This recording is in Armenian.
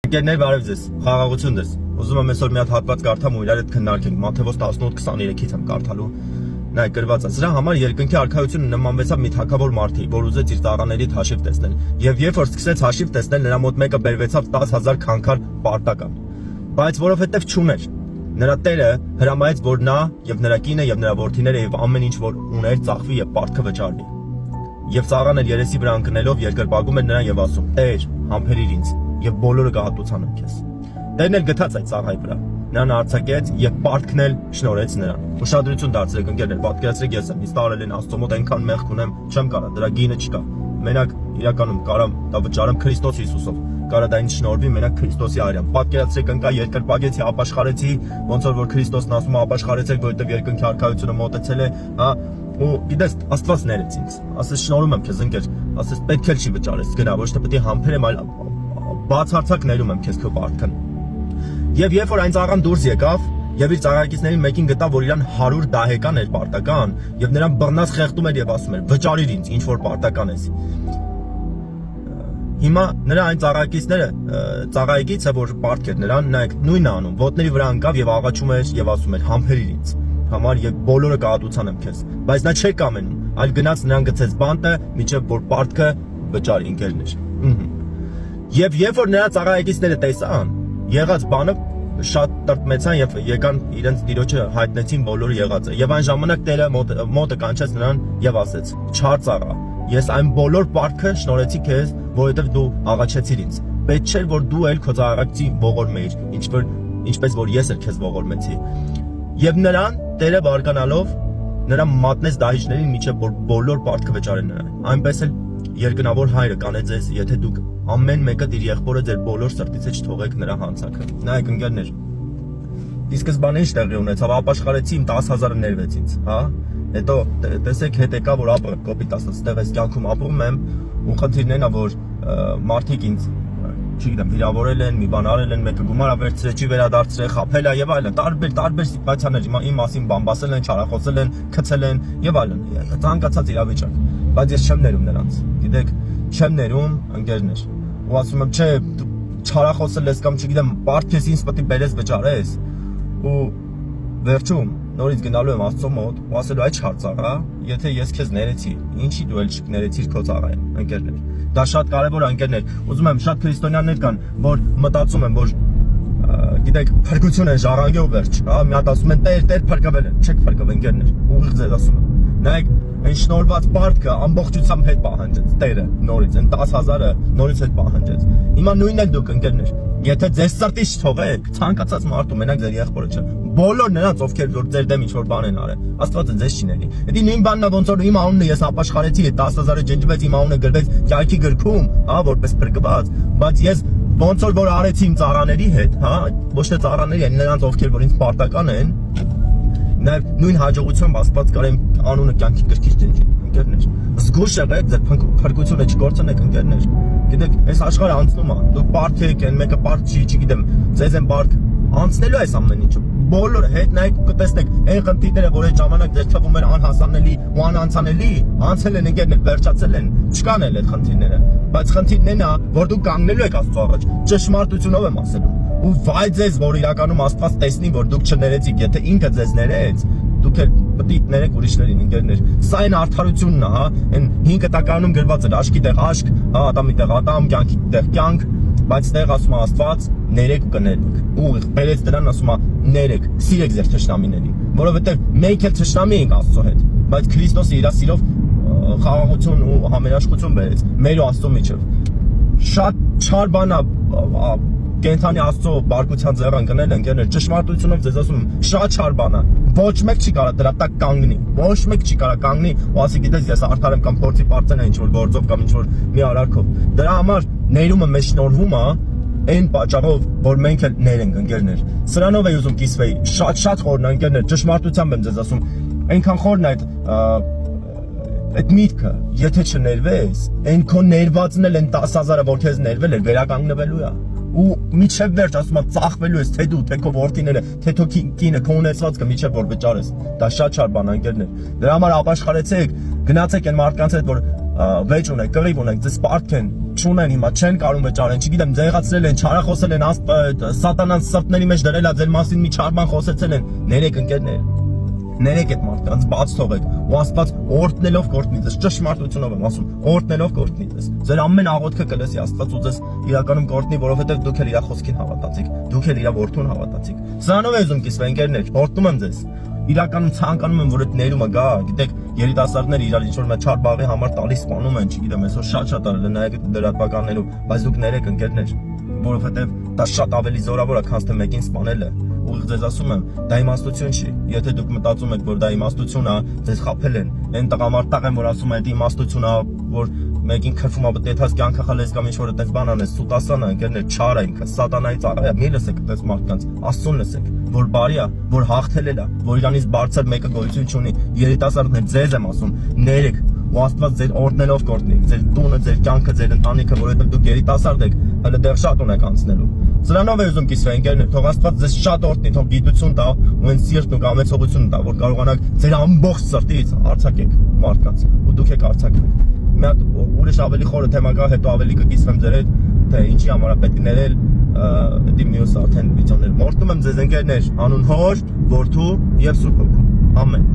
Ընկերներ, բարև ձեզ, խաղաղություն ձեզ։ Ուզում եմ այսօր մի հատ հատված կարդամ ու իրար հետ քննարկենք։ Մատթեոս 18:23-ից եմ կարդալու։ Նայ գրված է. Սրա համար երկնքի արքայությունը նմանվեցավ մի թագավոր մարդի, որ ուզեց իր ծառաների հաշիվ տեսնել։ Եվ երբ որ սկսեց հաշիվ տեսնել, նրա մոտ մեկը բերվեցավ 10,000 քանքար պարտական։ Բայց որովհետև չուներ, նրա տերը հրամայեց, որ նա եւ նրա կինը եւ նրա որդիները եւ ամեն ինչ որ ուներ ծախվի եւ պարտքը վճարվի։ Եվ ծառան էլ երեսի վրա ընկնելով երկրպագում էր նրան եւ ասում. Տեր, համբերիր ինձ եւ բոլորը կհատուցանեմ քեզ։ Տերն էլ գտած այդ ծառայի վրա, նրան արձակեց եւ պարտքն էլ շնորհեց նրան։ Ուշադրություն դարձրեք ընկերներ, պատկերացրեք ես եմ, ինձ տարել են Աստծո մոտ այնքան մեղք ունեմ, չեմ կարա, դրա գինը չկա։ Մենակ իրականում կարամ դա վճարեմ Քրիստոս Հիսուսով։ Կարա դա ինձ շնորհվի մենակ Քրիստոսի արյամբ։ Պատկերացրեք ընկա երկրպագեցի, ապաշխարեցի, ոնց որ Քրիստոսն ասում է ապաշխարեցեք, որովհետեւ երկնքի արքայությունը մոտեցել է, հա։ Ու գիտես, Աստված ներեց ինձ։ Ասես շնորհում եմ քեզ ընկեր, ասես պետք է չի վճարես, գնա, ոչ թե պետք է համբերեմ, այլ բացարձակ ներում եմ քեզ քո պարտքն։ Եվ երբ որ այն ծառան դուրս եկավ, եւ իր ծառայակիցներին մեկին գտավ, որ իրան 100 դահեկան էր պարտական, եւ նրան բռնած խեղդում էր եւ ասում էր. վճարիր ինձ, ինչ որ պարտական ես։ Հիմա նրա այն ծառայակիցը, որ պարտք էր նրան, նայեք, նույնն անում, ոտների վրա ընկավ եւ աղաչում էր եւ ասում էր. համբերիր ինձ համար եւ բոլորը կհատուցանեմ քեզ։ Բայց նա չէ կամենում, այլ գնաց նրան գցեց բանտը, միջև որ պարտքը վճարի ընկերներ։ Եվ երբ որ նրա ծառայակիցները տեսան, եղած բանը շատ տրտմեցան եւ եկան իրենց տիրոջը հայտնեցին բոլորը եղածը։ Եվ այն ժամանակ Տերը մոտը կանչեց նրան եւ ասեց. Չար ծառա, ես այն բոլոր պարտքը շնորհեցի քեզ, որովհետեւ դու աղաչեցիր ինձ։ Պետք չէր որ դու էլ քո ծառայակցի ողորմեիր, ինչպես որ ես էլ քեզ ողորմեցի։ Եվ նրան Տերը բարկանալով նրա մատնեց դահիճներին միջև որ բոլոր պարտքը վճարեն նրան։ Այնպես էլ երկնավոր հայրը կանե ձեզ, եթե դուք ամեն մեկը իր եղբորը ձեր բոլոր սրտից չթողեք նրա հանցանքը։ Նայեք ընկերներ, ի սկզբանե ինչ տեղի ունեցավ, ապաշխարեցի իմ 10,000-ը ներվեց ինձ, հա։ Հետո տեսեք հետ եկա որ ապը կոպիտ ասած ստեղ այս կյանքում ապրում եմ ու խնդիրն է որ մարդիկ ինձ չգիտեմ, վիրավորել են, մի բան արել են, մեկը գումար վերցրել, չի վերադարձրել, խաբել է եւ այլն, տարբեր սիտուացիաներ, իմ մասին բամբասել են, չարախոսել են, քցել են եւ այլն, ցանկացած իրավիճակ, բայց ես չեմ ներում նրանց, գիտեք, չեմ ներում ընկերներ, ու ասում եմ, չէ, չարախոսել ես կամ չգիտեմ, պարտքես ինձ պետք է բերես վճարես, ու վերջում նորից գնալու եմ Աստծո մոտ ու ասելու այդ չար ծառա, եթե ես քեզ ներեցի, ինչի դու էլ չներեցիր քո ծառային, ընկերներ։ Դա շատ կարևոր է ընկերներ։ Ուզում եմ շատ քրիստոնյաներ կան, որ մտածում են, որ գիտեք, փրկություն է ժառանգի ու վերջ, հա, մի հատ ասում են Տեր փրկվել են, չեք փրկվել ընկերներ։ Ուղիղ ձեզ ասում եմ։ Նայեք, այն շնորհված պարտքը ամբողջությամբ հետ պահանջեց Տերը նորից, այն 10,000-ը նորից հետ պահանջեց։ Հիմա նույնն էլ դուք ընկերներ, եթե ձեզ սրտից չթողեք, ցանկացած մարդու մենակ ձեր եղբորը չէ։ Բոլոր նրանց, ովքեր որ ձեր դեմ ինչ որ բան են արել, Աստվածը ձեզ չի ների։ Դա նույն բանն է, ոնց որ իմ անունը ես ապաշխարեցի, 10,000-ը ջնջվեց, իմ անունը գրվեց կյանքի գրքում, հա, որպես փրկված, բայց ես ոնց որ արեցի իմ ծառաների հետ, հա, ոչ թե ծառաների, այլ նրանց, ովքեր որ ինձ պարտական են, նաև նույն հաջողությամբ Աստված կարա իմ անունը կյանքի գրքից ջնջի, ընկերներ։ Զգուշ եղեք, ձեր փրկությունը չկորցնեք, ընկերներ։ Գիտեք, այս աշխարհը անցնում է, դուք պարտք եք, այն մեկը պարտք չի, չգիտեմ, ձեզ են պարտք, անցնելու այս ամեն ինչը։ Բոլորը հետ նայեք կտեսնեք, այն խնդիրները, որ այդ ժամանակ ձեր թվում էր անհասանելի ու անանցանելի, անցել են ընկերներ, վերջացել են, չկան էլ այդ խնդիրները։ Բայց խնդիրն է նա, որ դուք կանգնելու եք Աստծո առաջ, ճշմարտությունով եմ ասելու։ Ու վայ ձեզ, որ իրականում Աստված տեսնի, որ դուք չներեցիք, եթե ինքը ձեզ ներեց, դուք էլ պետք է ներեք ուրիշներին, ընկերներ։ Սա այն արդարությունն է, հա, այն 5 տականում գրված էր աշկի տեղ աշկ, հա, ատամի տեղ ատամ, կյանքի տեղ կյանք, բայց տեղ ասում է Աստված, ներեք ու կներեք։ Ուղիղ բերեց դրան ասում է ներեք, սիրեք ձեր թշնամիներին, որովհետև մենք էլ թշնամի ենք Աստծո հետ, բայց Քրիստոսը իր սիրով խաղաղություն ու համերաշխություն բերեց մեր ու Աստծո միջև։ Շատ չար բան է կենթանի Աստծո բարկության ձեռան կնել ընկերներ, ճշմարտությունով ձեզ ասում եմ, շատ չար բան է։ Ոչ մեկ չի կարող դրա տակ կանգնի, ոչ մեկ չի կարող կանգնի ու ասի գիտես ես արդար եմ կամ փորձի պարտեն ինչ որ գործով կամ ինչ որ մի արարքով։ Դրա համար ներումը մեզ շնորհվում է այն պատճառով, որ մենք էլ ներենք ընկերներ։ Սրանով էի ուզում կիսվեի, շատ խորն է ընկերներ, ճշմարտությամբ եմ ձեզ ասում, այնքան խորն է այդ միտքը, եթե չներվես, այն քո ներվածն էլ այն 10,000-ը, որ քեզ ներվել էր, վերականգնվելու է։ Ու միջև վերջ ասում եմ ծախվելու ես թե դու, թե քո որդիները, թե քո կինը, քո ունեցվածքը միջև որ վճարես։ Դա շատ չար բան է ընկերներ։ Դրա համար ապաշխարեցեք, գնացեք այն մարդկանց հետ, որ վեճ ունեք, կռիվ ունեք, ձեզ պարտք են, չունեն հիմա, չեն կարող վճարեն, չգիտեմ, ձեղացրել են, չարախոսել են, սատանան սրտների մեջ դրել է ձեր մասին մի չար բան խոսեցել են, ներեք ընկերներ, ներեք այդ մարդկանց, բաց թողեք, ու Աստված օրհնելով կօրհնի ձեզ, ճշմարտությունով եմ ասում, օրհնելով կօրհնի ձեզ, ձեր ամեն աղոթքը կլսի Աստված ու ձեզ իրականում կօրհնի, որովհետև դուք էլ իր խոսքին հավատացիք, դուք էլ իր որդուն հավատացիք, սրանով եմ ուզում կիսվել ընկերներ, օրհնում եմ ձեզ, իրականում ցանկանում եմ որ այդ ներումը գա, գիտեք, երիտասարդները իրար ինչ որ մի չար բաղի համար տալիս սպանում են, չգիտեմ, այսօր շատ արել նայեք դրատվականներով, բայց դուք ներեք ընկերներ, որովհետև դա շատ ավելի զորավոր է, քան թե մեկին սպանելը, ու ձեզ ասում եմ, դա իմաստություն չի, եթե դուք մտածում եք, որ դա իմաստություն է, ձեզ խաբել են, այն տղամարդտաղ են, որ ասում են, դա իմաստություն է, որ մեկին քրվում է բտեթած կյանքը խալես կամ ինչ-որ այդպես բան անես, սուտասան է, ընկերներ, չար է ինքը, սատանայի ծառա է, մի լսեք այդպես մարդկանց, Աստծուն լսեք, որ բարի է, որ հաղթել է, որ իրանից բարձր մեկը գոյություն չունի, երիտասարդներ, ձեզ եմ ասում, ներեք, ու Աստված ձեր օրհնելով կօրհնի, ձեր տունը, ձեր կյանքը, ձեր ընտանիքը, որովհետև դուք երիտասարդ եք, հələ դեռ շատ ունեք անցնելու։ Սրանով եմ ուզում կիսվել ընկերներ, թող Աստված ձեզ շատ օրհնի, թող գիտություն տա, ու այն սիրտն ու կամեցողությունը տա, որ կարողանաք ձեր ամբողջ սրտից արձակեք մարդկանց, ու դուք եք արձակվեք։ Մի հատ ուրիշ ավելի խորը թեմա կա, հետո ավելի կկիսվեմ ձեր հետ, թե ինչի համար է պետք ներել, դի մյուս արդեն վիդեոներ։ Օրհնում եմ ձեզ ընկերներ, անուն Հոր, Որդու եւ Սուրբ Հոգու։ Ամեն։